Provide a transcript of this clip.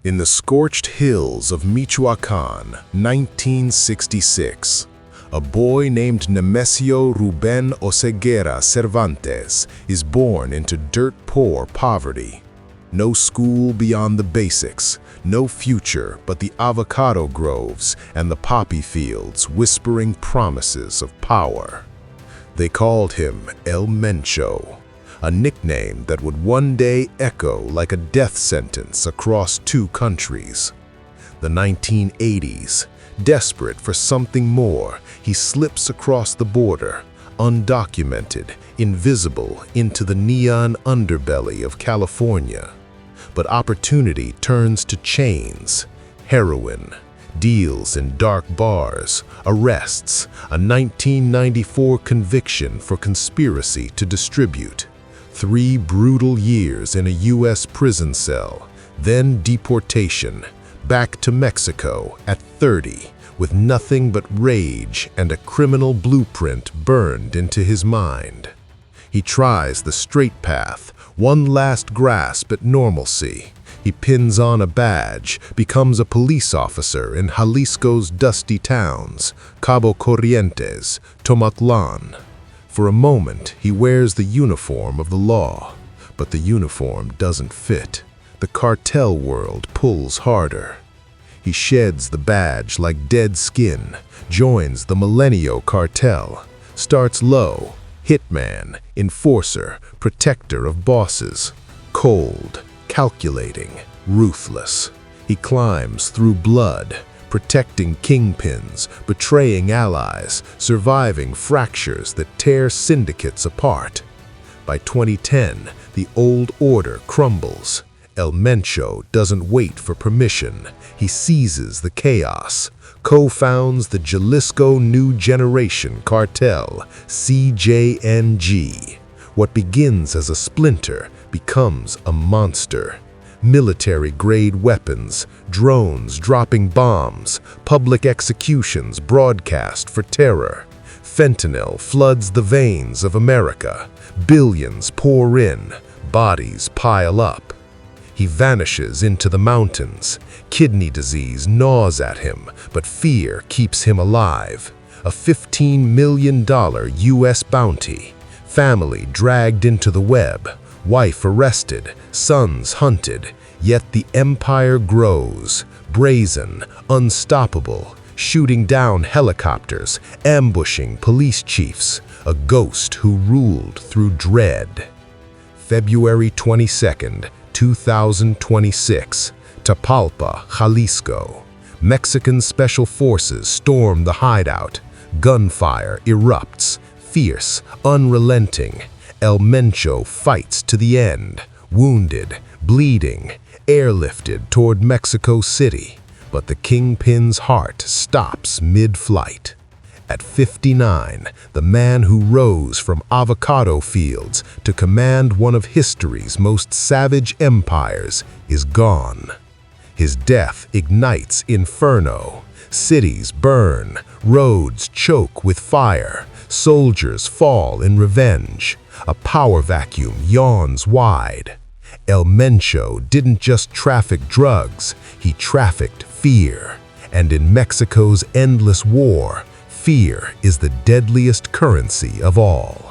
In the scorched hills of Michoacán, 1966, a boy named Nemesio Ruben Oseguera Cervantes is born into dirt-poor poverty. No school beyond the basics, no future but the avocado groves and the poppy fields whispering promises of power. They called him El Mencho, a nickname that would one day echo like a death sentence across two countries. The 1980s, desperate for something more, he slips across the border, undocumented, invisible, into the neon underbelly of California. But opportunity turns to chains, heroin, deals in dark bars, arrests, a 1994 conviction for conspiracy to distribute. 3 brutal years in a U.S. prison cell, then deportation, back to Mexico at 30, with nothing but rage and a criminal blueprint burned into his mind. He tries the straight path, one last grasp at normalcy. He pins on a badge, becomes a police officer in Jalisco's dusty towns, Cabo Corrientes, Tomaclan. For a moment, he wears the uniform of the law, but the uniform doesn't fit. The cartel world pulls harder. He sheds the badge like dead skin, joins the Mencho cartel, starts low, hitman, enforcer, protector of bosses, cold, calculating, ruthless. He climbs through blood, protecting kingpins, betraying allies, surviving fractures that tear syndicates apart. By 2010, the old order crumbles. El Mencho doesn't wait for permission. He seizes the chaos, co-founds the Jalisco New Generation Cartel, CJNG. What begins as a splinter becomes a monster. Military-grade weapons, drones dropping bombs, public executions broadcast for terror. Fentanyl floods the veins of America. Billions pour in, bodies pile up. He vanishes into the mountains. Kidney disease gnaws at him, but fear keeps him alive. A $15 million U.S. bounty. Family dragged into the web. Wife arrested, sons hunted, yet the empire grows, brazen, unstoppable, shooting down helicopters, ambushing police chiefs, a ghost who ruled through dread. February 22nd, 2026, Tapalpa, Jalisco. Mexican special forces storm the hideout. Gunfire erupts, fierce, unrelenting. El Mencho fights to the end, wounded, bleeding, airlifted toward Mexico City, but the Kingpin's heart stops mid-flight. At 59, the man who rose from avocado fields to command one of history's most savage empires is gone. His death ignites inferno. Cities burn, roads choke with fire, soldiers fall in revenge. A power vacuum yawns wide. El Mencho didn't just traffic drugs, he trafficked fear. And in Mexico's endless war, fear is the deadliest currency of all.